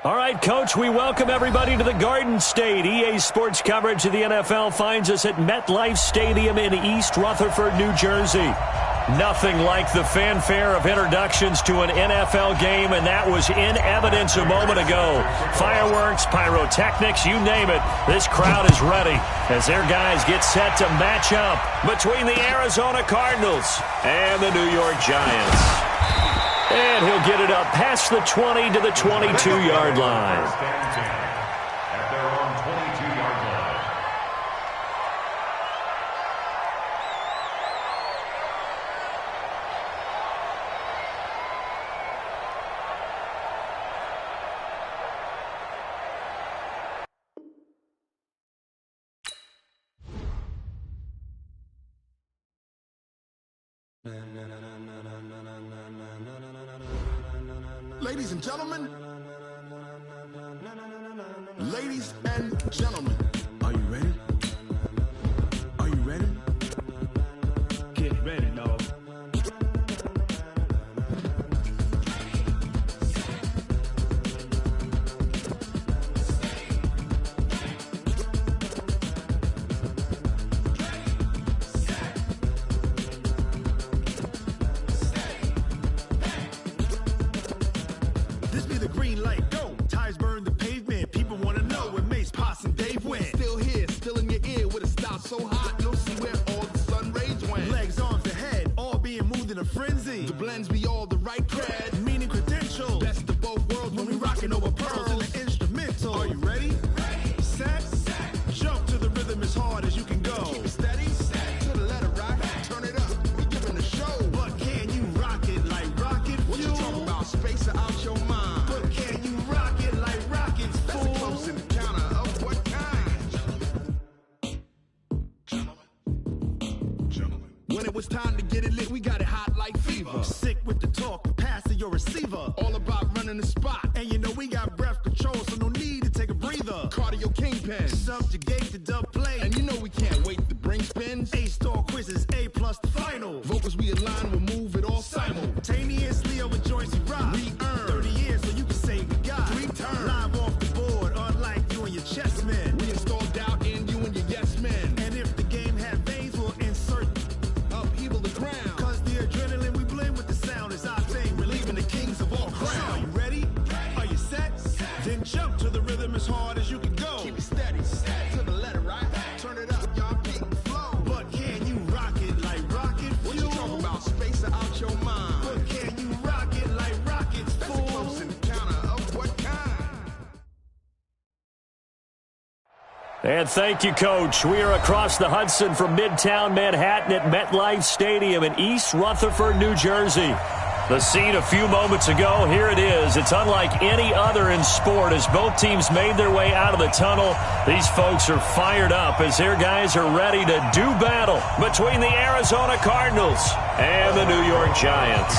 All right, Coach, we welcome everybody to the Garden State. EA Sports coverage of the NFL finds us at MetLife Stadium in East Rutherford, New Jersey. Nothing like the fanfare of introductions to an NFL game, and that was in evidence a moment ago. Fireworks, pyrotechnics, you name it. This crowd is ready as their guys get set to match up between the Arizona Cardinals and the New York Giants. And he'll get it up past the 20 to the 22-yard line. Ladies and gentlemen, ladies and gentlemen, are you ready? Are you ready? Get ready, dog. So hot, you'll see where all the sun rays went. Legs, arms, the head, all being moved in a frenzy. The blends be all the right cred, meaning credentials. Best of both worlds when we rockin' over pearls in the instrumental. Are you ready? Ready. Set. Jump to the rhythm as hard as you can go. Keep it steady. To the letter rock. Turn it up. We giving a show. But can you rock it like rocket fuel? What you talking about? Space it out your mind. But can you rock it like rockets, fool? That's a close encounter of what kind? When it was time to get it lit, we got it hot like fever. Sick with the talk, pass to your receiver. All about running the spot. And you know we got breath control, so no need to take a breather. Cardio kingpin, subjugate the dub play. And you know we can't wait to bring spins. A-star quizzes, A+ the final. Vocals we align, we'll move it all simultaneously over joints we rock. We earn 30 years so you can say we got 3 turns. Live off the board, unlike you and your chess men. We install doubt in you and your yes men. And if the game had veins, we'll insert upheaval the ground. Cause the adrenaline we blend with the sound is our thing. Relieving the kings of all crowns. Are you ready? Are you set? Then jump to the rhythm as hard as you can go. Keep it steady. To the letter right. Turn it up, y'all beat and flow. But can you rock it like rocket fuel? What you talking about? Space it out your mind. But can you rock it like rockets, fool? That's a close encounter of what kind? And thank you, Coach. We are across the Hudson from Midtown Manhattan at MetLife Stadium in East Rutherford, New Jersey. The scene a few moments ago, here it is. It's unlike any other in sport as both teams made their way out of the tunnel. These folks are fired up as their guys are ready to do battle between the Arizona Cardinals and the New York Giants.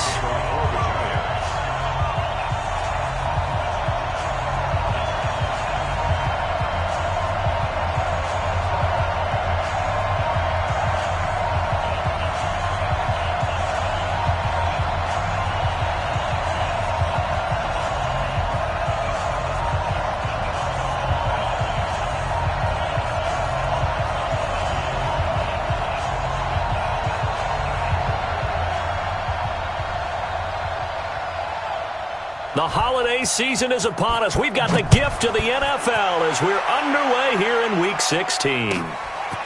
The holiday season is upon us. We've got the gift of the NFL as we're underway here in Week 16.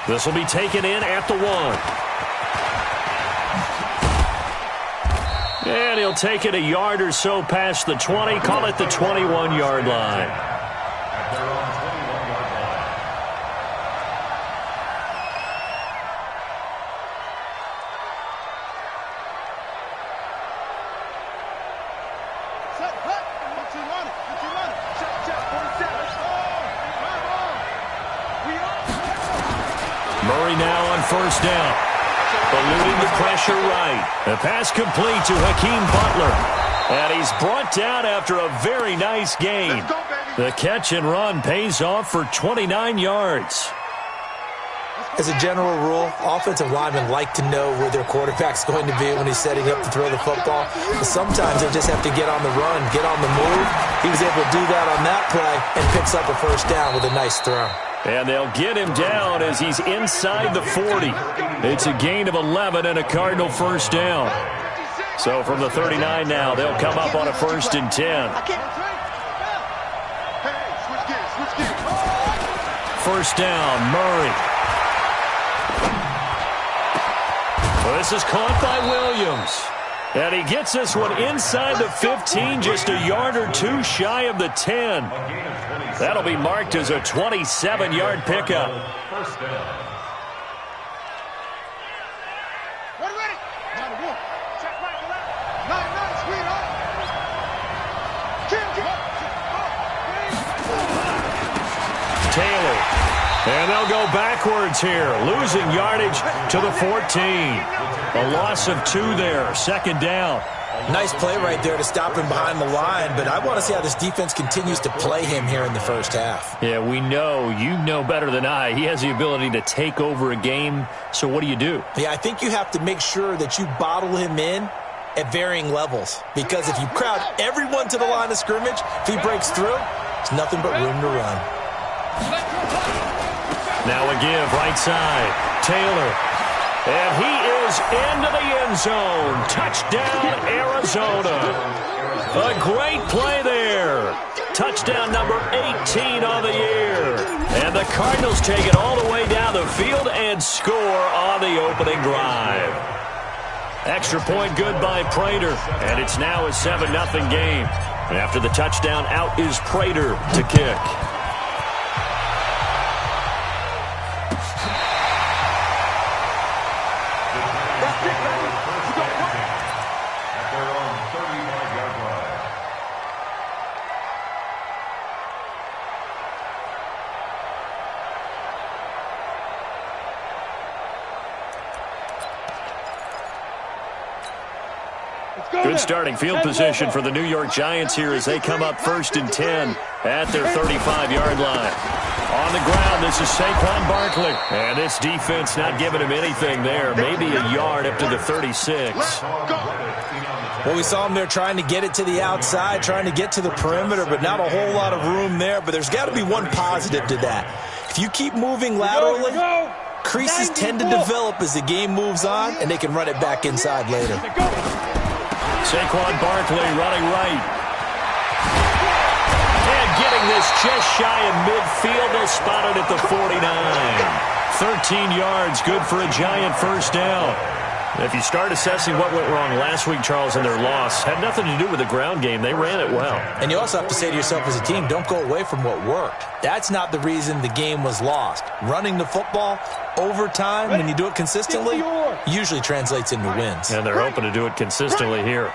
This will be taken in at the 1. And he'll take it a yard or so past the 20. Call it the 21-yard line. Murray now on first down. Eluding the pressure right. The pass complete to Hakeem Butler. And he's brought down after a very nice gain. The catch and run pays off for 29 yards. Let's As a general rule, offensive linemen like to know where their quarterback's going to be when he's setting up to throw the football. But sometimes they just have to get on the run, get on the move. He was able to do that on that play and picks up a first down with a nice throw. And they'll get him down as he's inside the 40. It's a gain of 11 and a Cardinal first down. So from the 39 now, they'll come up on a 1st and 10. First down, Murray. Well, this is caught by Williams. And he gets this one inside the 15, just a yard or two shy of the 10. That'll be marked as a 27-yard pickup. First down. Taylor. And they'll go backwards here, losing yardage to the 14. A loss of 2 there, 2nd down. Nice play right there to stop him behind the line, but I want to see how this defense continues to play him here in the first half. Yeah, we know. You know better than I. He has the ability to take over a game, so what do you do? Yeah, I think you have to make sure that you bottle him in at varying levels, because if you crowd everyone to the line of scrimmage, if he breaks through, it's nothing but room to run. Now a give, right side. Taylor. And he is into the end zone. Touchdown, Arizona. A great play there. Touchdown number 18 on the year. And the Cardinals take it all the way down the field and score on the opening drive. Extra point good by Prater. And it's now a 7-0 game. And after the touchdown, out is Prater to kick. Good starting field position for the New York Giants here as they come up 1st and 10 at their 35-yard line. On the ground, this is Saquon Barkley. And this defense not giving him anything there. Maybe a yard up to the 36. Well, we saw him there trying to get it to the outside, trying to get to the perimeter, but not a whole lot of room there. But there's got to be one positive to that. If you keep moving laterally, creases tend to develop as the game moves on, and they can run it back inside later. Saquon Barkley running right. And getting this just shy of midfield. They'll spot it at the 49. 13 yards, good for a Giant first down. If you start assessing what went wrong last week, Charles, in their loss, had nothing to do with the ground game. They ran it well. And you also have to say to yourself as a team, don't go away from what worked. That's not the reason the game was lost. Running the football over time, when you do it consistently, usually translates into wins. And they're hoping to do it consistently here.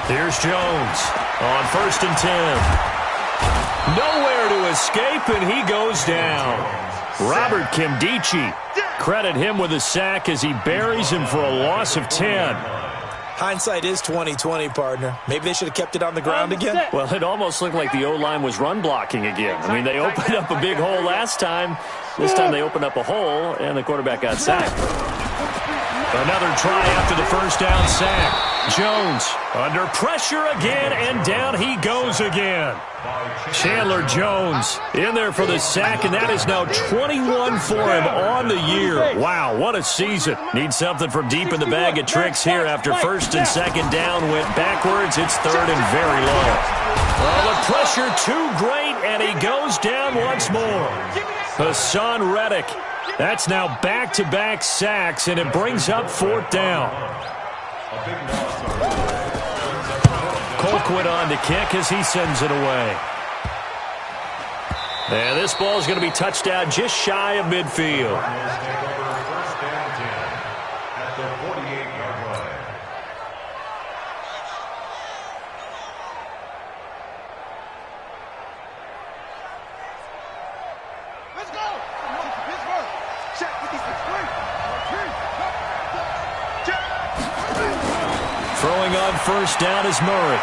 Here's Jones on 1st and 10. Nowhere to escape, and he goes down. Robert Kimdichie. Credit him with a sack as he buries him for a loss of 10. Hindsight is 20/20, partner. Maybe they should have kept it on the ground again. Well, it almost looked like the O-line was run blocking again. I mean, they opened up a big hole last time. This time they opened up a hole, and the quarterback got sacked. Another try after the first down sack. Jones under pressure again, and down he goes again. Chandler Jones in there for the sack, and that is now 21 for him on the year. Wow, what a season. Needs something from deep in the bag of tricks here after 1st and 2nd down went backwards. It's 3rd and very low. Well, the pressure too great, and he goes down once more. Hassan Reddick. That's now back-to-back sacks, and it brings up 4th down. Colquitt on to kick as he sends it away. And this ball is going to be touched down just shy of midfield. Let's go! Pittsburgh! Check with these Throwing on 1st down is Murray.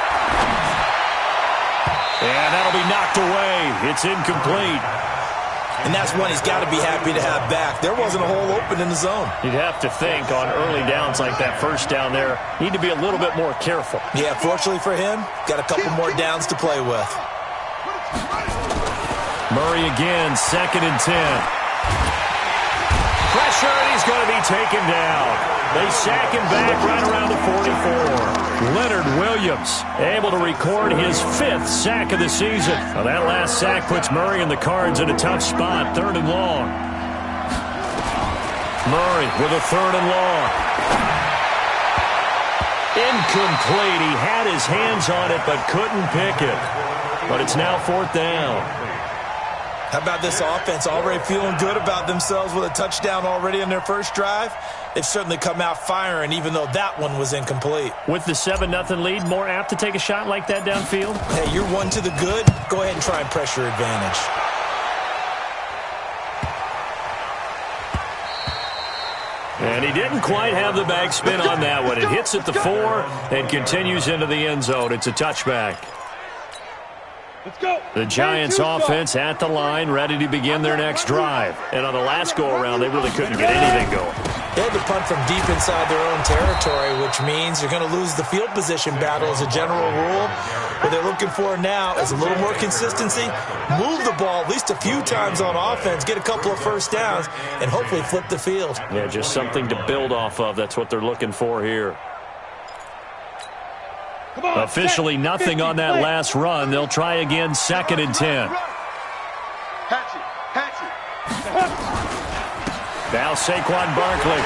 And that'll be knocked away. It's incomplete. And that's one he's got to be happy to have back. There wasn't a hole open in the zone. You'd have to think on early downs like that first down there, need to be a little bit more careful. Yeah, fortunately for him, got a couple more downs to play with. Murray again, 2nd and 10. Pressure, and he's going to be taken down. They sack him back right around the 44. Leonard Williams able to record his 5th sack of the season. Now that last sack puts Murray and the Cards in a tough spot, 3rd and long. Murray with a 3rd and long. Incomplete. He had his hands on it but couldn't pick it. But it's now 4th down. How about this offense already feeling good about themselves with a touchdown already in their first drive? They've certainly come out firing, even though that one was incomplete. With the 7-0 lead, more apt to take a shot like that downfield? Hey, you're one to the good. Go ahead and try and pressure advantage. And he didn't quite have the backspin on that one. It hits at the 4 and continues into the end zone. It's a touchback. Let's go. The Giants offense at the line, ready to begin their next drive. And on the last go-around, they really couldn't get anything going. They had to punt from deep inside their own territory, which means you're going to lose the field position battle as a general rule. What they're looking for now is a little more consistency, move the ball at least a few times on offense, get a couple of first downs, and hopefully flip the field. Yeah, just something to build off of. That's what they're looking for here. Officially nothing on that last run. They'll try again, 2nd and 10. Now Saquon Barkley.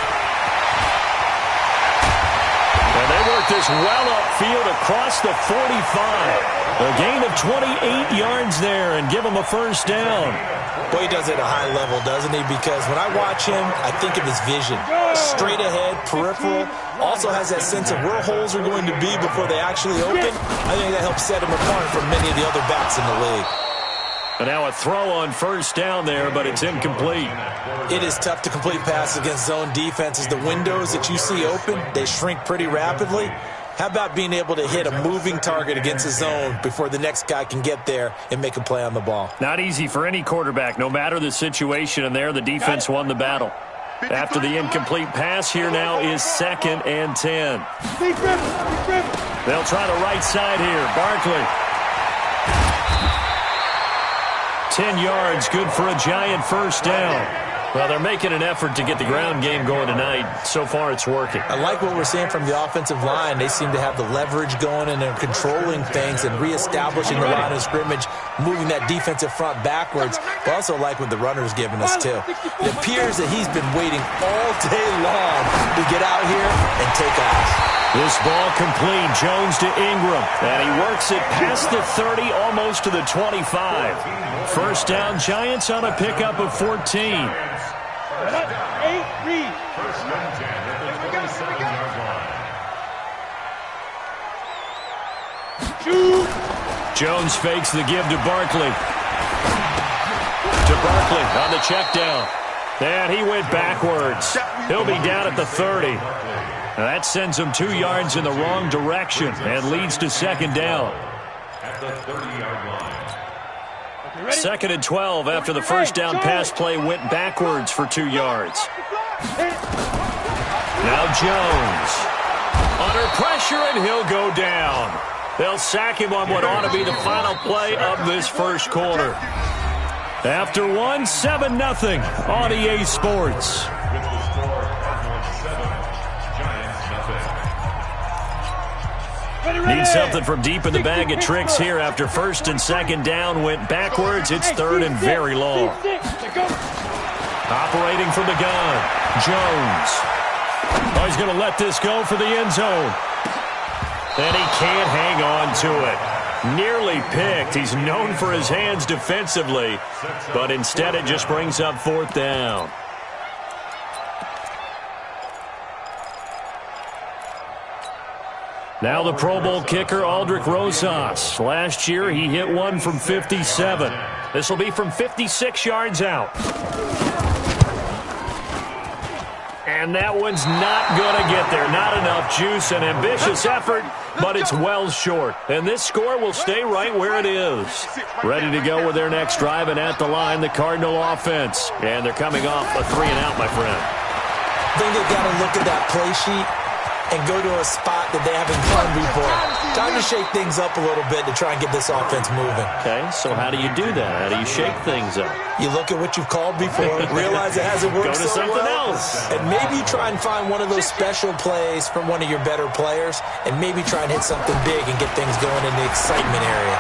And they work this well upfield across the 45. A gain of 28 yards there and give him a first down. Boy, he does it at a high level, doesn't he? Because when I watch him, I think of his vision. Straight ahead, peripheral. Also has that sense of where holes are going to be before they actually open. I think that helps set him apart from many of the other backs in the league. And now a throw on first down there, but it's incomplete. It is tough to complete passes against zone defenses. The windows that you see open, they shrink pretty rapidly. How about being able to hit a moving target against a zone before the next guy can get there and make a play on the ball? Not easy for any quarterback, no matter the situation. And there, the defense won the battle. After the incomplete pass, here now is 2nd and 10. They'll try the right side here. Barkley. 10 yards, good for a Giant first down. Well, they're making an effort to get the ground game going tonight. So far, it's working. I like what we're seeing from the offensive line. They seem to have the leverage going, and they're controlling things and reestablishing the line of scrimmage, moving that defensive front backwards. But also like what the runner's giving us, too. It appears that he's been waiting all day long to get out here and take off. This ball complete. Jones to Ingram. And he works it past the 30, almost to the 25. First down, Giants on a pickup of 14. Jones fakes the give to Barkley. On the check down. And he went backwards. He'll be down at the 30. Now that sends him 2 yards in the wrong direction and leads to 2nd down. At the 30-yard line. 2nd and 12 after the first down pass play went backwards for 2 yards. Now Jones. Under pressure, and he'll go down. They'll sack him on what ought to be the final play of this first quarter. After one, 7-0 on EA Sports. Need something from deep in the bag of tricks here after 1st and 2nd down went backwards. It's 3rd and very long. Operating from the gun, Jones. Oh, he's going to let this go for the end zone. And he can't hang on to it. Nearly picked. He's known for his hands defensively, but instead it just brings up 4th down. Now the Pro Bowl kicker, Aldrick Rosas. Last year, he hit one from 57. This will be from 56 yards out. And that one's not going to get there. Not enough juice, an ambitious effort, but it's well short. And this score will stay right where it is. Ready to go with their next drive, and at the line, the Cardinal offense. And they're coming off a 3-and-out, my friend. I think they've got to look at that play sheet and go to a spot that they haven't gone before. Time to shake things up a little bit to try and get this offense moving. Okay, so how do you do that? How do you shake things up? You look at what you've called before, realize it hasn't worked Go to so something well, else. and maybe try and find one of those special plays from one of your better players, and maybe try and hit something big and get things going in the excitement area.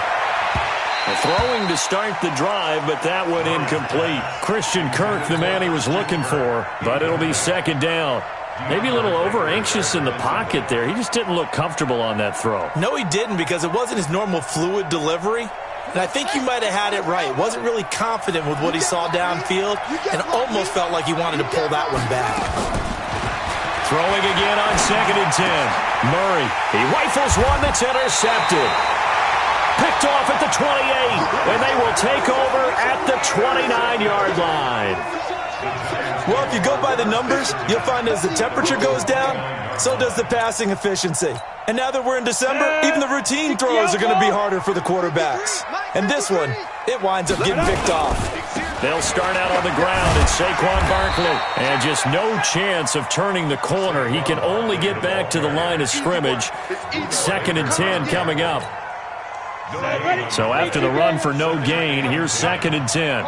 Throwing to start the drive, but that one incomplete. Christian Kirk, the man he was looking for, but it'll be second down. Maybe a little over-anxious in the pocket there. He just didn't look comfortable on that throw. No, he didn't, because it wasn't his normal fluid delivery. And I think you might have had it right. Wasn't really confident with what he saw downfield and almost felt like he wanted to pull that one back. Throwing again on 2nd and 10. Murray, he rifles one that's intercepted. Picked off at the 28, and they will take over at the 29-yard line. Well, if you go by the numbers, you'll find as the temperature goes down, so does the passing efficiency. And now that we're in December, even the routine throws are going to be harder for the quarterbacks. And this one, it winds up getting picked off. They'll start out on the ground, and Saquon Barkley. And just no chance of turning the corner. He can only get back to the line of scrimmage. 2nd and 10 coming up. So after the run for no gain, here's 2nd and 10.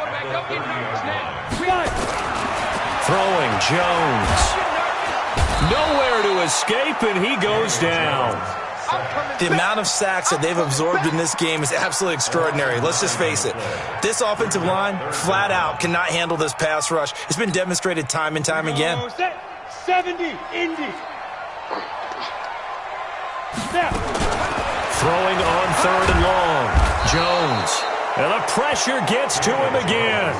Throwing, Jones. Nowhere to escape, and he goes down. The amount of sacks that they've absorbed in this game is absolutely extraordinary. Let's just face it. This offensive line, flat out, cannot handle this pass rush. It's been demonstrated time and time again. 70, Indy. Snap. Throwing on 3rd and long. Jones. And the pressure gets to him again.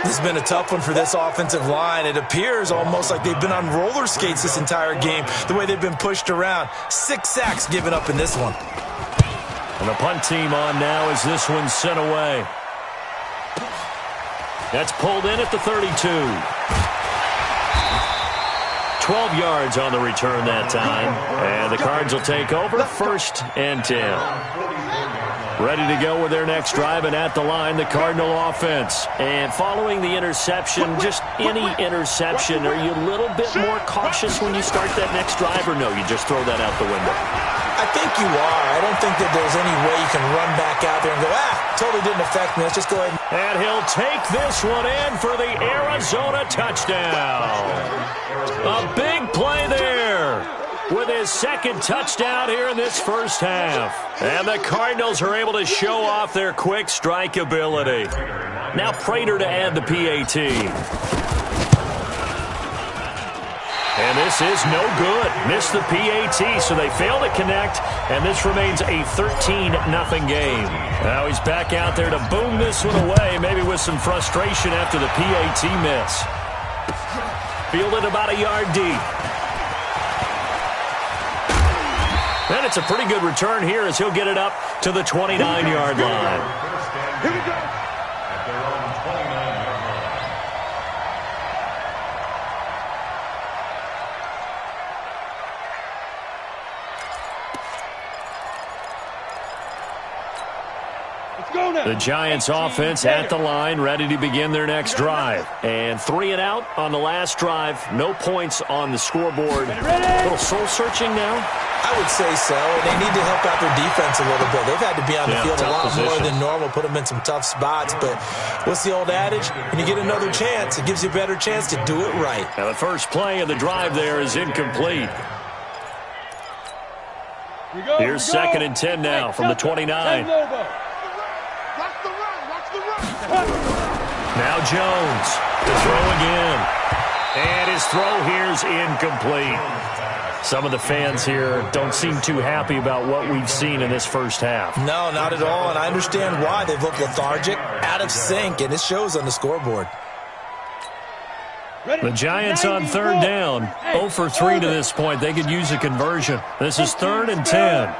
This has been a tough one for this offensive line. It appears almost like they've been on roller skates this entire game, the way they've been pushed around. 6 sacks given up in this one. And the punt team on now as this one's sent away. That's pulled in at the 32. 12 yards on the return that time. And the Cards will take over 1st and 10. Ready to go with their next drive, and at the line, the Cardinal offense. And following the interception, just any interception, are you a little bit more cautious when you start that next drive, or no, you just throw that out the window? I think you are. I don't think that there's any way you can run back out there and go, totally didn't affect me. Let's just go ahead. And he'll take this one in for the Arizona touchdown. A big play there with his 2nd touchdown here in this first half. And the Cardinals are able to show off their quick strike ability. Now Prater to add the PAT. And this is no good. Missed the PAT, so they fail to connect, and this remains a 13-0 game. Now he's back out there to boom this one away, maybe with some frustration after the PAT miss. Fielded about a yard deep. And it's a pretty good return here as he'll get it up to the 29-yard line. Here we go. The Giants offense at the line, ready to begin their next drive. And 3 and out on the last drive. No points on the scoreboard. A little soul-searching now? I would say so, and they need to help out their defense a little bit. They've had to be on the field a lot more than normal, put them in some tough spots. But what's the old adage? When you get another chance, it gives you a better chance to do it right. Now the first play of the drive there is incomplete. Here's 2nd and 10 now from the 29. Now Jones to throw again. And his throw here's incomplete. Some of the fans here don't seem too happy about what we've seen in this first half. No, not at all, and I understand why. They've looked lethargic, out of sync, and it shows on the scoreboard. The Giants on 3rd down, 0 for 3 to this point. They could use a conversion. This is 3rd and 10.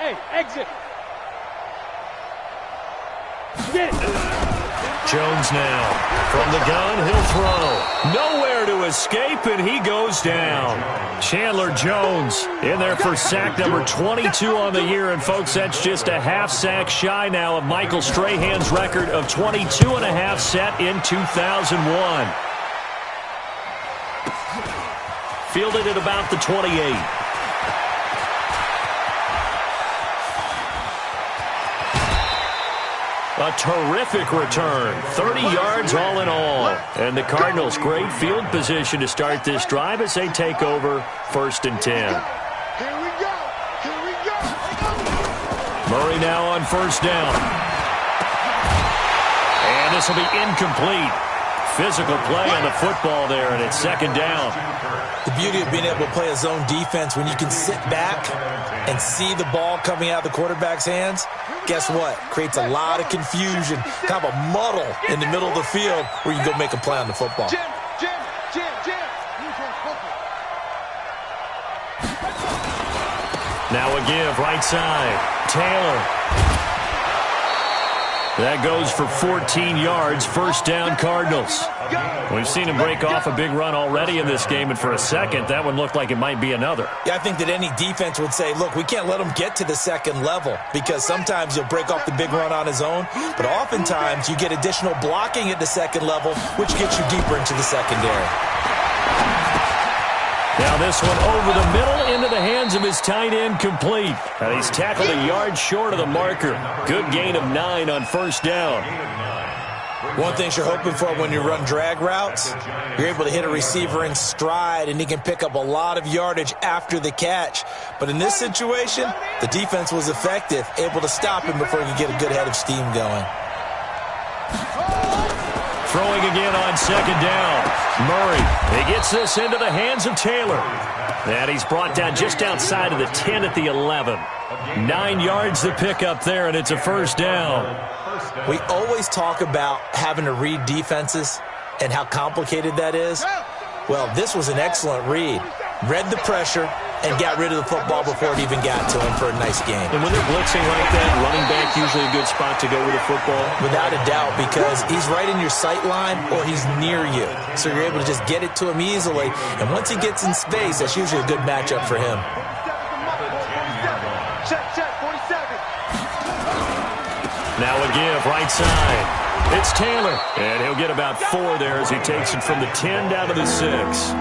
Hey, exit. Get it. Jones now. From the gun, he'll throw. Nowhere to escape, and he goes down. Chandler Jones in there for sack number 22 on the year. And, folks, that's just a half sack shy now of Michael Strahan's record of 22 and a half set in 2001. Fielded at about the 28. A terrific return. 30 yards all in all. And the Cardinals, great field position to start this drive as they take over 1st and 10. Here we go. Here we go. Murray now on 1st down. And this will be incomplete. Physical play on the football there, and it's 2nd down. The beauty of being able to play a zone defense when you can sit back and see the ball coming out of the quarterback's hands, guess what? Creates a lot of confusion, kind of a muddle in the middle of the field where you can go make a play on the football. Now a give, right side. Taylor. That goes for 14 yards, 1st down Cardinals. We've seen him break off a big run already in this game, and for a second, that one looked like it might be another. Yeah, I think that any defense would say, look, we can't let him get to the 2nd level because sometimes he'll break off the big run on his own, but oftentimes you get additional blocking at the 2nd level, which gets you deeper into the secondary. Now this one over the middle into the hands of his tight end, complete. And he's tackled a yard short of the marker. Good gain of 9 on 1st down. One thing you're hoping for when you run drag routes, you're able to hit a receiver in stride, and he can pick up a lot of yardage after the catch. But in this situation, the defense was effective, able to stop him before he could get a good head of steam going. Throwing again on 2nd down. Murray, he gets this into the hands of Taylor. And he's brought down just outside of the 10 at the 11. 9 yards to pick up there, and it's a 1st down. We always talk about having to read defenses and how complicated that is. Well, this was an excellent read. Read the pressure and got rid of the football before it even got to him for a nice game. And when they're blitzing like that, running back usually a good spot to go with the football? Without a doubt, because he's right in your sight line or he's near you. So you're able to just get it to him easily. And once he gets in space, that's usually a good matchup for him. Now a give, right side. It's Taylor. And he'll get about 4 there as he takes it from the 10 down to the 6.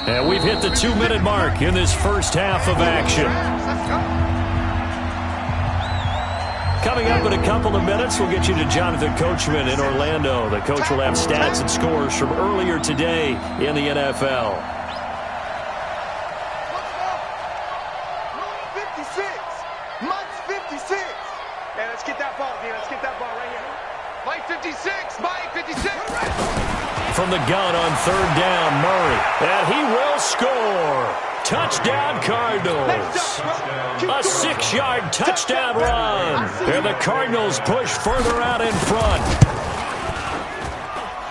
And we've hit the 2-minute mark in this first half of action. Coming up in a couple of minutes, we'll get you to Jonathan Coachman in Orlando. The coach will have stats and scores from earlier today in the NFL. 56. Mike's 56. Yeah, let's get that ball, D. Let's get that ball right here. Mike 56. Mike 56. From the gun on 3rd down, Murray. And he will score. Touchdown, Cardinals. A 6-yard touchdown run. And the Cardinals push further out in front.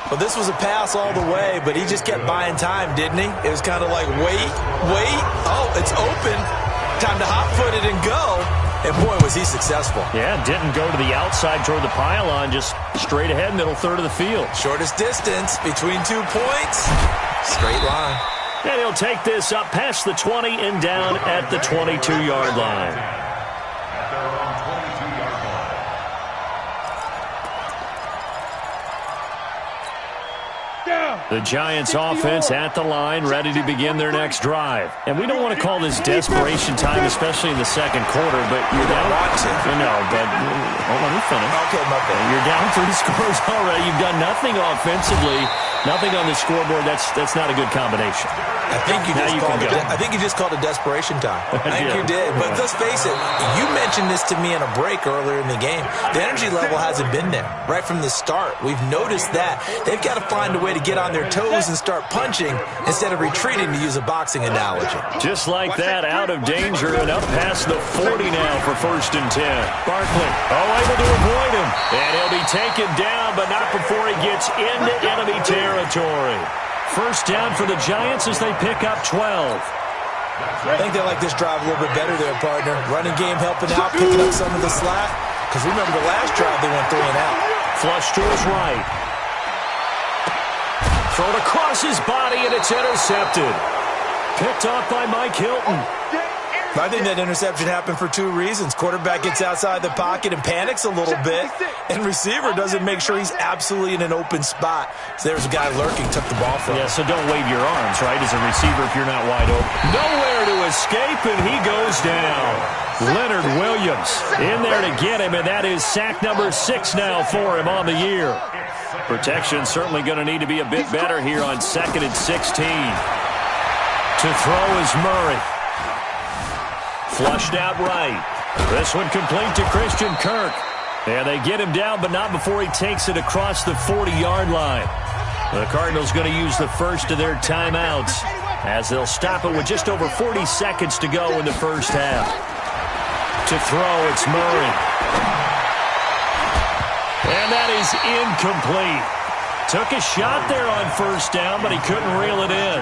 Well, this was a pass all the way, but he just kept buying time, didn't he? It was kind of like, wait. Oh, it's open. Time to hot-foot it and go. And, boy, was he successful. Yeah, didn't go to the outside toward the pylon, just straight ahead, middle third of the field. Shortest distance between 2 points. Straight line. And he'll take this up past the 20 and down at the 22-yard line. The Giants offense at the line, ready to begin their next drive. And we don't want to call this desperation time, especially in the second quarter, but you're down. No, but let me finish. Okay, my bad. You're down 3 scores already. You've done nothing offensively, nothing on the scoreboard. That's not a good combination. I think you just called it desperation time. I think you did. But let's face it, you mentioned this to me in a break earlier in the game. The energy level hasn't been there right from the start. We've noticed that. They've got to find a way to get on their toes and start punching instead of retreating, to use a boxing analogy. Just like that, out of danger and up past the 40 now for 1st and 10. Barkley, able to avoid him. And he'll be taken down, but not before he gets into enemy territory. first down for the Giants as they pick up 12. I think they like this drive a little bit better there, partner. Running game helping out, picking up some of the slack. Because remember the last drive they went 3 and out. Flush to his right. Thrown across his body, and it's intercepted. Picked off by Mike Hilton. I think that interception happened for 2 reasons. Quarterback gets outside the pocket and panics a little bit, and receiver doesn't make sure he's absolutely in an open spot. So there's a guy lurking, took the ball from him. Yeah, so don't wave your arms, right, as a receiver if you're not wide open. Nowhere to escape, and he goes down. Leonard Williams in there to get him, and that is sack number 6 now for him on the year. Protection certainly going to need to be a bit better here on 2nd and 16. To throw is Murray. Flushed out right. This one complete to Christian Kirk. And they get him down, but not before he takes it across the 40-yard line. The Cardinals going to use the first of their timeouts as they'll stop it with just over 40 seconds to go in the first half. To throw, it's Murray. And that is incomplete. Took a shot there on first down, but he couldn't reel it in.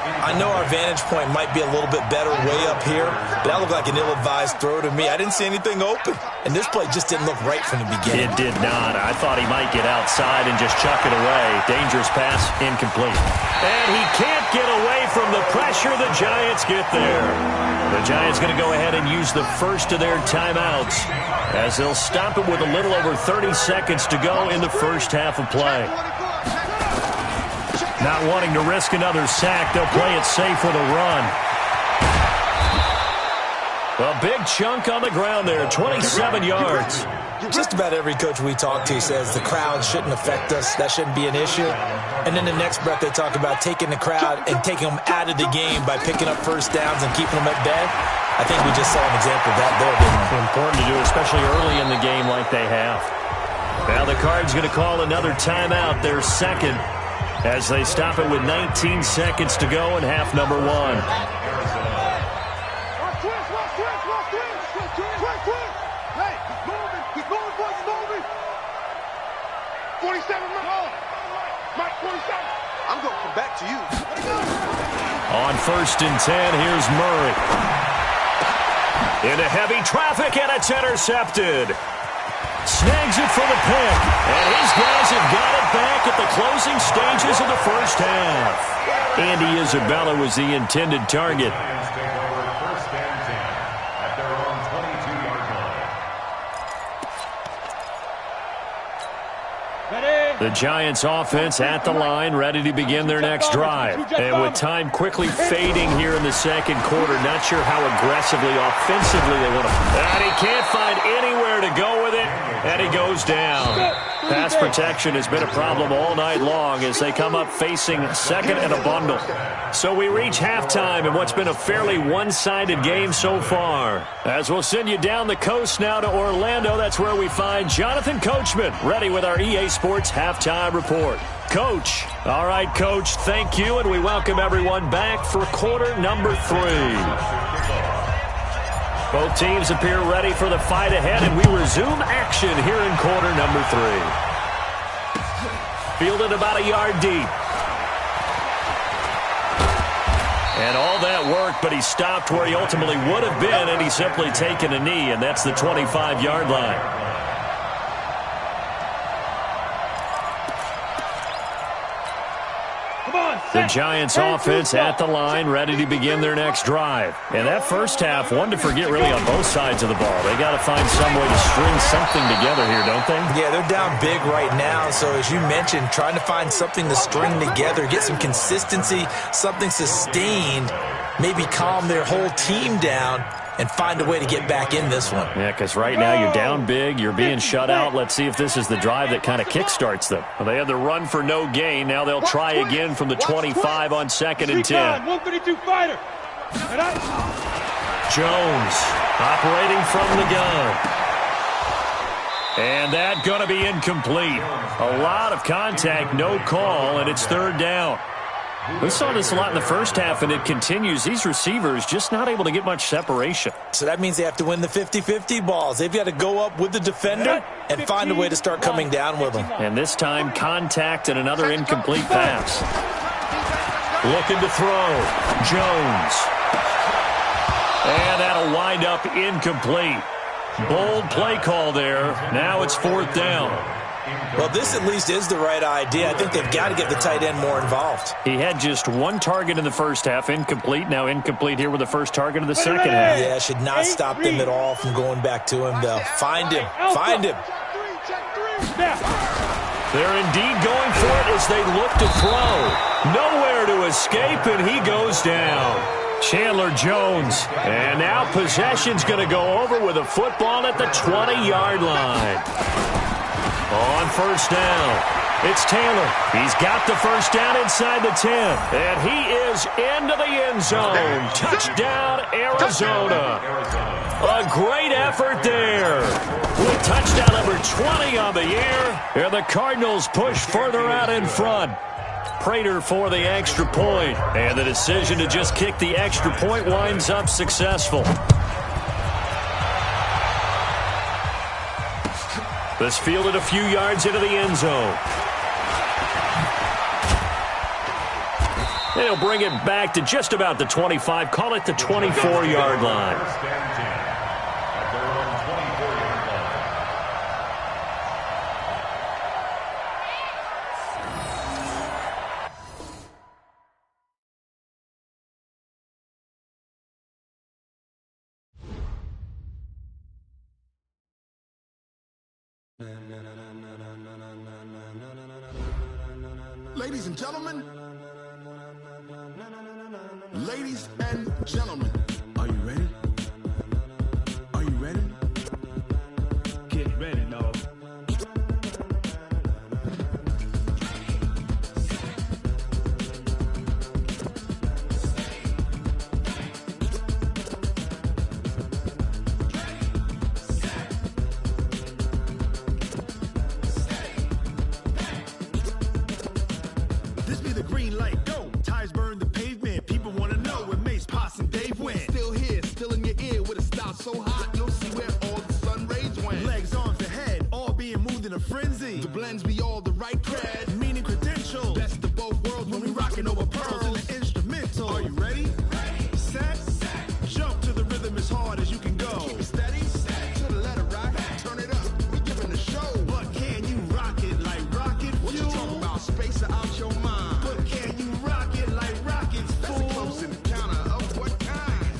I know our vantage point might be a little bit better way up here, but that looked like an ill-advised throw to me. I didn't see anything open, and this play just didn't look right from the beginning. It did not. I thought he might get outside and just chuck it away. Dangerous pass, incomplete. And he can't get away from the pressure. The Giants get there. The Giants going to go ahead and use the first of their timeouts as they'll stop it with a little over 30 seconds to go in the first half of play. Not wanting to risk another sack, they'll play it safe with a run. A big chunk on the ground there, 27 yards. Just about every coach we talk to says the crowd shouldn't affect us. That shouldn't be an issue. And then the next breath they talk about taking the crowd and taking them out of the game by picking up first downs and keeping them at bay. I think we just saw an example of that there, didn't we? Important to do, especially early in the game like they have. Now the Cards going to call another timeout, their second, as they stop it with 19 seconds to go in half number 1. I'm going to come back to you. On 1st and 10, here's Murray. Into heavy traffic, and it's intercepted. Snags it for the pick, and his guys have got it back at the closing stages of the first half. Andy Isabella was the intended target. The Giants offense at the line, ready to begin their next drive. And with time quickly fading here in the second quarter, not sure how aggressively, offensively they want to. And he can't find anywhere to go with it, and he goes down. Pass protection has been a problem all night long as they come up facing second and a bundle. So we reach halftime in what's been a fairly one-sided game so far. As we'll send you down the coast now to Orlando, that's where we find Jonathan Coachman, ready with our EA Sports Halftime Report. Coach. All right, Coach, thank you, and we welcome everyone back for quarter number 3. Both teams appear ready for the fight ahead, and we resume action here in quarter number 3. Fielded about a yard deep. And all that work, but he stopped where he ultimately would have been, and he's simply taken a knee, and that's the 25-yard line. The Giants offense at the line, ready to begin their next drive. And that first half, one to forget really on both sides of the ball. They got to find some way to string something together here, don't they? Yeah, they're down big right now. So as you mentioned, trying to find something to string together, get some consistency, something sustained, maybe calm their whole team down and find a way to get back in this one. Yeah, because right now you're down big, you're being shut out. Let's see if this is the drive that kind of kickstarts them. Well, they had the run for no gain. Now they'll try again from the 25 on 2nd and 10. 132 fighter. Jones operating from the gun. And that going to be incomplete. A lot of contact, no call, and it's 3rd down. We saw this a lot in the first half, and it continues. These receivers just not able to get much separation. So that means they have to win the 50-50 balls. They've got to go up with the defender and find a way to start coming down with them. And this time, contact and another incomplete pass. Looking to throw. Jones. And that'll wind up incomplete. Bold play call there. Now it's 4th down. Well, this at least is the right idea. I think they've got to get the tight end more involved. He had just 1 target in the first half. Incomplete. Now incomplete here with the first target of the second half. Yeah, should not stop them at all from going back to him, though. Find him. Find him. They're indeed going for it as they look to throw. Nowhere to escape, and he goes down. Chandler Jones. And now possession's going to go over with a football at the 20-yard line. On first down, it's Taylor. He's got the first down inside the 10. And he is into the end zone. Touchdown, Arizona. A great effort there. With touchdown number 20 on the year. And the Cardinals push further out in front. Prater for the extra point. And the decision to just kick the extra point winds up successful. This fielded a few yards into the end zone. They'll bring it back to just about the 25. Call it the 24-yard line. Ladies and gentlemen, ladies and gentlemen, are you ready? Are you ready? Get ready, dog. This be the green light, go. Tires burn the pavement. People want to know where Mace, Potts, and Dave went. Still here, still in your ear with a style so hot. You'll see where all the sun rays went. Legs, arms, and head, all being moved in a frenzy. The blends be all the right cred, meaning credentials. Best of both worlds when we rockin' over pearls in the instrumental. Are you ready? Set, jump to the rhythm as hard as you can go. Keep it steady, to the letter right. Turn it up, we giving the show. But can you rock it like rocket fuel? What you talking about? Space out your mind. But can you rock it like rockets, fool? That's a close encounter of what kind?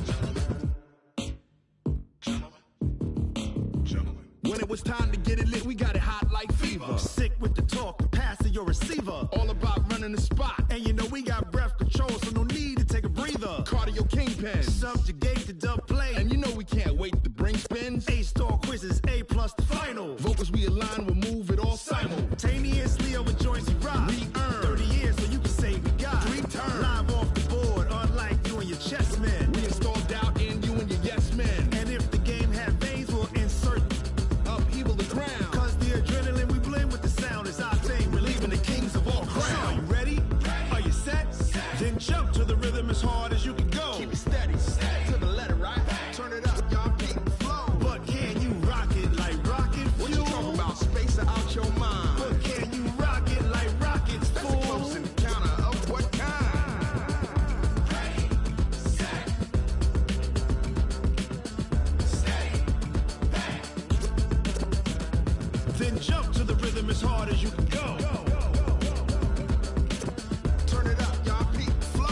Gentlemen. When it was time to get it lit, we got it hot like fever. Sick with the talk, the pass of your receiver. All about running the spot. And you know we got breath control, so no need to take a breather. Cardio kingpin, subjugate the dub play. And you know we can't wait to bring spins. A-star quizzes, A+ the final. Vocals we align, we'll move it all simultaneously over joints we rock. We earn 30 years, so you can say we got 3 turns. Live off the board, unlike you and your chess men. We install doubt in you and your yes men. And if the game had veins, we'll insert upheaval the ground. Cause the adrenaline we blend with the sound is our thing. Relieving the kings of all crowns. So are you ready? Are you set? Then jump to the rhythm as hard as you can go. Keep it steady, to the letter right. Turn it up, y'all keep the flow. But can you rock it like rocket fuel? What you talking about? Space out your mind. But can you rock it like rockets, fool? That's a close encounter of what kind? Then jump to the rhythm as hard as you can go. Turn it up, y'all keep the flow.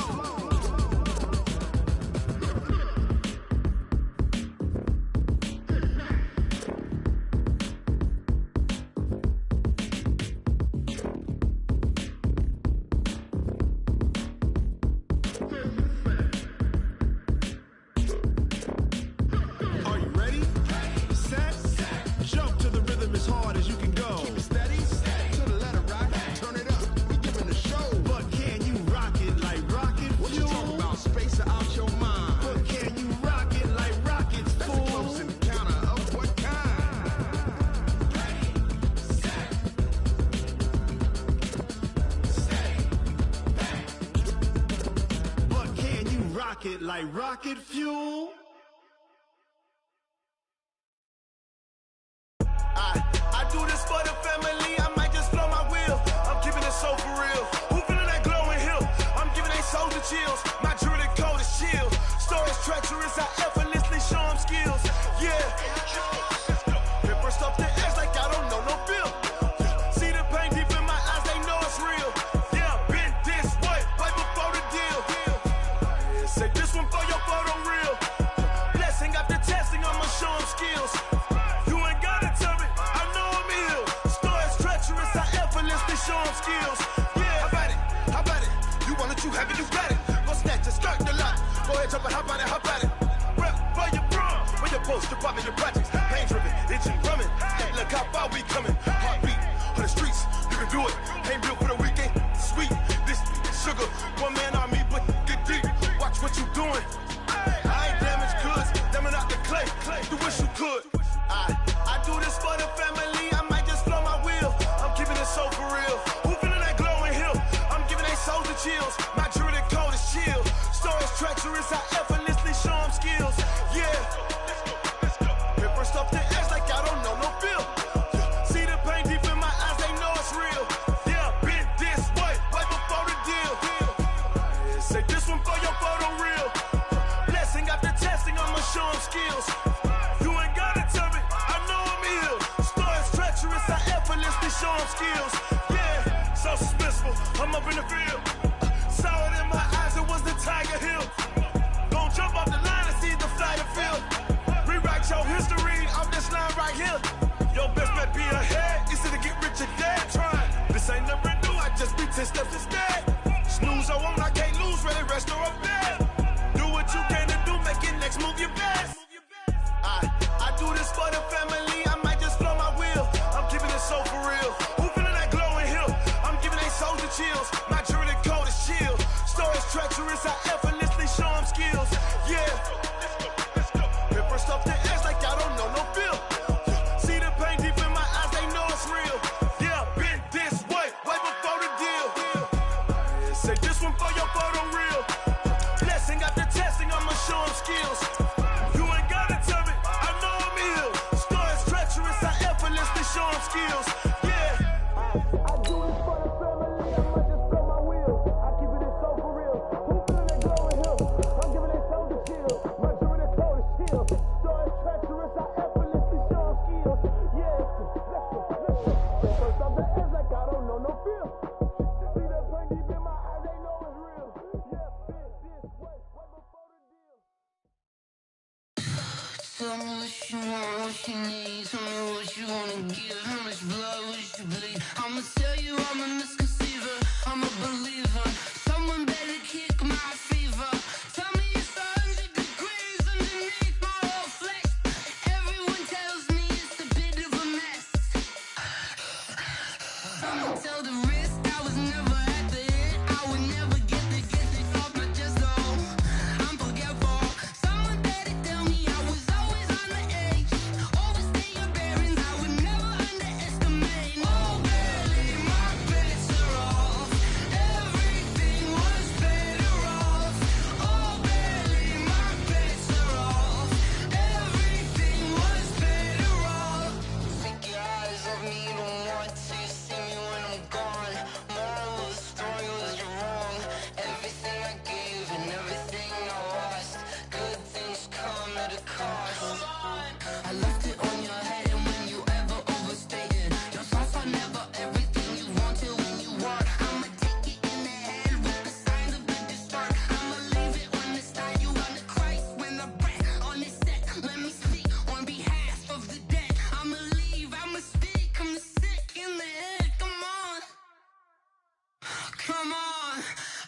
Are you ready? Set, jump to the rhythm as hard as you can go. Keep it steady, to the letter right. Turn it up, we giving the show. But can you rock it like rocket fuel? What you talking about? Space out your mind. But can you rock it like rockets, fool? That's a close encounter of what kind? But can you rock it like rocket fuel? I do this for the family. I might just blow my wheel. I'm keeping it so for real. Who feeling that glowing hill? I'm giving they so show them skills. Yeah, how about it? How about it? You want it, you have it, you got it. Go snatch it, skirt the lot. Go ahead, jump it, how about it? How about it? Rep for your bro, for your post, your pop, and your projects. Pain driven, itching, drumming. Look how far we coming. Heartbeat on the streets, you can do it. Ain't built for the weekend. Sweet, this sugar, one man army, but get deep. Watch what you doing. I ain't damaged goods, damn out the clay. You wish you could. I do this for the family. I might just blow my wheel. I'm keeping it so for real. Who feeling that glowing hill? I'm giving they souls the chills. My jewelry code is chill. Stories treacherous, I effortlessly show them skills. Yeah. Paper stuff the edge like I don't know no feel. See the pain deep in my eyes, they know it's real. Yeah, been this way, way before the deal. Say this one for your photo reel. Blessing after testing, I'ma show them skills. You ain't gotta tell me, I know I'm ill. Stories treacherous, I effortlessly show them skills. Yeah, so suspenseful, I'm up in the field. Saw it in my eyes, it was the Tiger Hill. Gon' jump off the line and see the flight of field. Rewrite your history off this line right here. Your best bet be ahead, easy to get rich or dead. Trying, this ain't never new, I just be 10 steps instead. Snooze I won't, I can't lose, ready, rest or up bed. Do what you can to do, make your next move your best. I do this for the family, I might just blow my wheel. I'm keeping it so for real. Who feeling that glowing hill? I'm giving they souls the chills. My jewelry code is chill. Stories treacherous, I effortlessly show them skills. Yeah. Paper stuff the edge like I don't know no feel. See the pain deep in my eyes, they know it's real. Yeah, been this way, way before the deal. Say this one for your photo reel. Blessing after testing, I'ma show them skills. You ain't gotta tell me, I know I'm ill. Stories treacherous, I effortlessly show them skills. Yeah. I do this for the family, I might just blow my wheel. I keep it so for real. Who feeling that glowing hill? I'm giving they souls the chill. My jewelry code is chill. Stories treacherous, I effortlessly show them skills. Yeah, let's go. First off the edge like I don't know no feel. See that pain deep in my eyes, they know it's real. Yeah, been this way, way before the deal. Tell me what you want, what you need. Tell me what you wanna give. How much blood would you bleed? I'ma tell you I'm a misconceiver. I'm a believer. Someone better kick my fever. Tell me it's 100 degrees underneath my whole flesh. Everyone tells me it's a bit of a mess. I'ma tell the risk I was never at the hit. I would never get it off my chest though. I'm forgetful. Someone better tell me I was always on the edge. Overstay your bearings, I would never underestimate. Oh, barely, my bets are off. Everything was better off. Oh, barely, my bets are off. Everything was better off. Take your eyes off me, you don't want to see me when I'm gone. Moral of the story was you're wrong. Everything I gave and everything I lost. Good things come at a cost. I left it on your head, and when you ever overstay it, your thoughts are never everything you wanted when you want. I'ma take it in the head with the signs of the distort. I'ma leave it on the side. You on the Christ when the breath on this set. Let me speak on behalf of the dead. I'ma leave, I'ma speak. I'm the sick in the head. Come on, come on.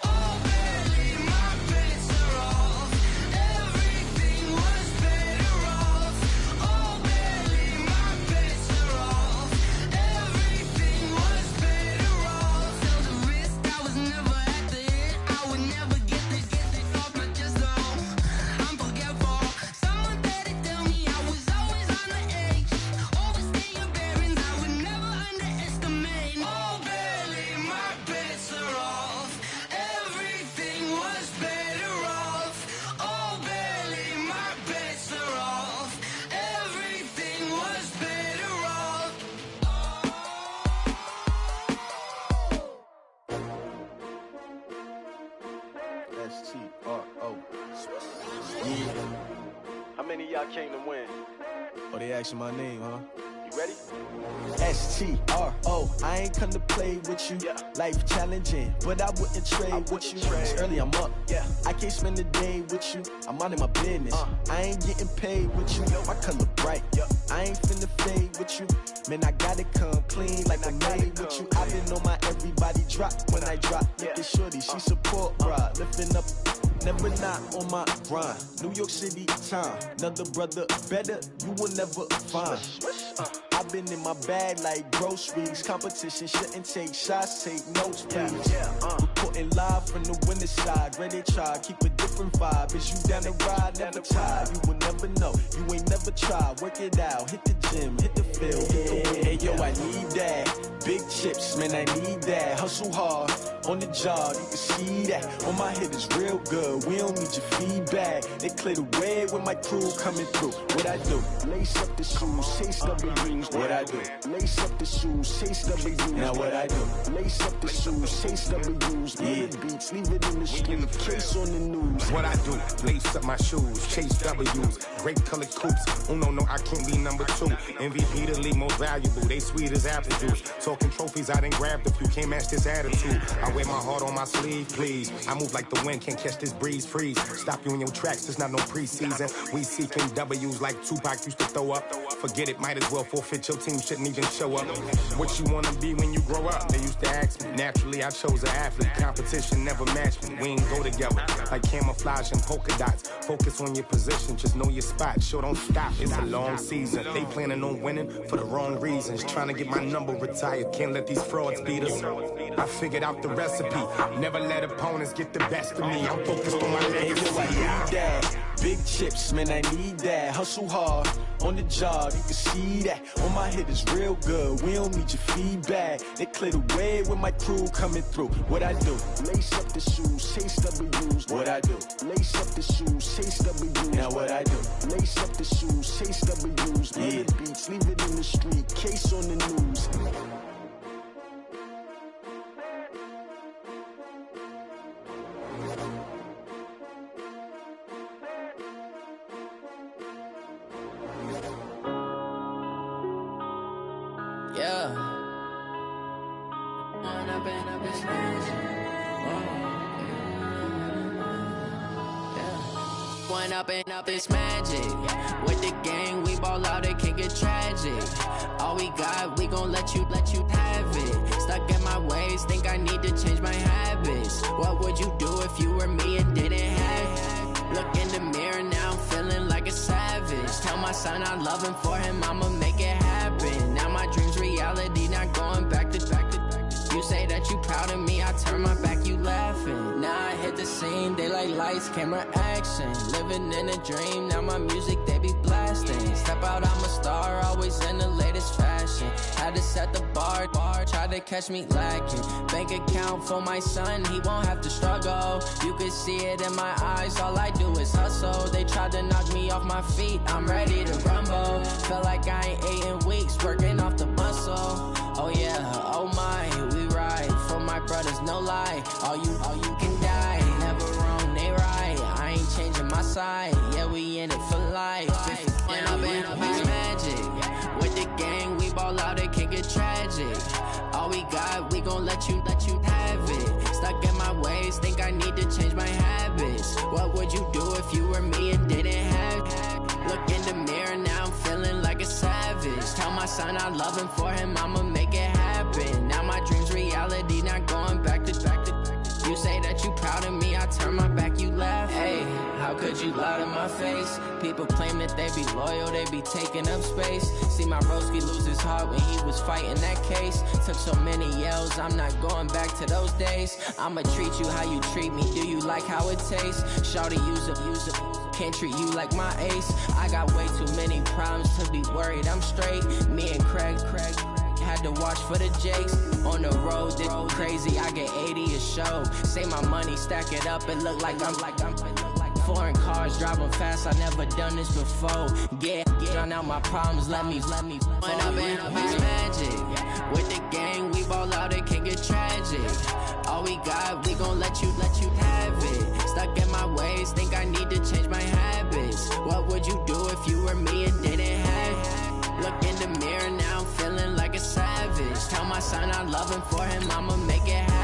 Oh, barely, my bets are off. Everything was better off. Oh, barely, my bets are off. Everything was better off. Tell the risk I was never at the hit. I would never get it off my chest though. I'm forgetful. Someone better tell me I was always on the edge. Overstay your bearings, I would never underestimate. Oh, barely, my bets are off. Everything was better off. Oh, barely, my bets are off. Everything was better off. STRO. Yeah. How many of y'all came to win? Oh, they asking my name, huh? You Ready? STRO, I ain't come to play with you. Life challenging, but I wouldn't trade with you. It's early, I'm up. I can't spend the day with you. I'm out in my business. I ain't getting paid with you. My color bright. I ain't finna fade with you. Man, I gotta come clean like I made with you. I've been on my everybody drop when I drop. Look at shorty, she support ride. Lifting up, never not on my grind. New York City time, another brother better, you will never find. I've been in my bag like groceries. Competition shouldn't take shots, take notes, please. Reporting live from the winter side. Ready to try, keep a different vibe. Is you down the ride, never tired. You will never know, you ain't never tried. Work it out, hit the gym, hit the field, hit the wheel. Hey yo, I need that. Big chips, man, I need that. Hustle hard, on the job, you can see that. On my head is real good, we don't need your feedback. They clear the way when my crew coming through. What I do? Lace up the shoes, chase W's. What I do? Lace up the shoes, chase W's. Now what I do? Lace up the shoes, chase W's. Yeah, beats, leave it in the street, case on the news. What I do? Lace up my shoes, chase W's. Grape colored coops. Oh no, I can't be number 2. MVP the league most valuable. They sweet as apple juice. Talking trophies, I done grabbed a few. Can't match this attitude. I wear my heart on my sleeve, please. I move like the wind, can't catch this breeze. Freeze. Stop you in your tracks. There's not no preseason. We seeking W's like Tupac used to throw up. Forget it, might as well forfeit. Your team shouldn't even show up. What you wanna be when you grow up? They used to ask me. Naturally, I chose an athlete. Competition never matched me. We ain't go together like camouflage and polka dots. Focus on your position, just know your spot. Sure, don't stop. It's a long season. They planning on winning for the wrong reasons. Trying to get my number retired. Can't let these frauds beat us. I figured out the recipe. Never let opponents get the best of me. I'm focused on my legacy. I need that. Big chips, man, I need that. Hustle hard, on the job, you can see that. On my head is real good, we don't need your feedback. They clear the way when my crew coming through. What I do? Lace up the shoes, chase W's. What I do? Lace up the shoes, chase W's. Now what I do? Lace up the shoes, chase W's. Yeah, beats, leave it in the street, case on the news. Up this magic. With the gang, we ball out, it can get tragic. All we got, we gon' let you have it. Stuck in my ways, think I need to change my habits. What would you do if you were me and didn't have it? Look in the mirror now, I'm feeling like a savage. Tell my son I love him, for him I'ma make it happen. Now my dream's reality, not going back to. You say that you proud of me, I turn my back, you laughing. Now I hit the scene, daylight lights, camera action. Living in a dream, now my music, they be blasting. Step out, I'm a star, always in the latest fashion. Had to set the bar, try to catch me lacking. Bank account for my son, he won't have to struggle. You can see it in my eyes, all I do is hustle. They tried to knock me off my feet, I'm ready to rumble. Felt like I ain't ate in weeks, working off the muscle. Oh yeah, oh my, we ride for my brothers, no lie. All you can die, never wrong, they right. I ain't changing my side, yeah, we in it for life. When I've been up this magic, with the gang, we ball out, it can get tragic. All we got, we gon' let you have it. Stuck in my ways, think I need to change my habits. What would you do if you were me and didn't have it? Look in the mirror, now I'm feeling like a savage. Tell my son I love him, for him I'ma make it happen. Now my dream's reality, not going back to. You say that you proud of me, I turn my back, you laugh. Hey, how could you lie to my face? People claim that they be loyal, they be taking up space. See my broski lose his heart when he was fighting that case. Took so many yells, I'm not going back to those days. I'ma treat you how you treat me, do you like how it tastes? Shawty, use it. Can't treat you like my ace. I got way too many problems to be worried, I'm straight. Me and Craig had to watch for the Jakes. On the road, this crazy, I get 80 a show. Say my money, stack it up, it look like I'm foreign cars, driving fast, I never done this before. Yeah, drown out my problems, let me. When I've been up this magic. With the gang, we ball out, it can get tragic. All we got, we gon' let you have it. Stuck in my ways, think I need to change my habits. What would you do if you were me and didn't have it? Look in the mirror now, Tell my son I love him, for him I'ma make it happen.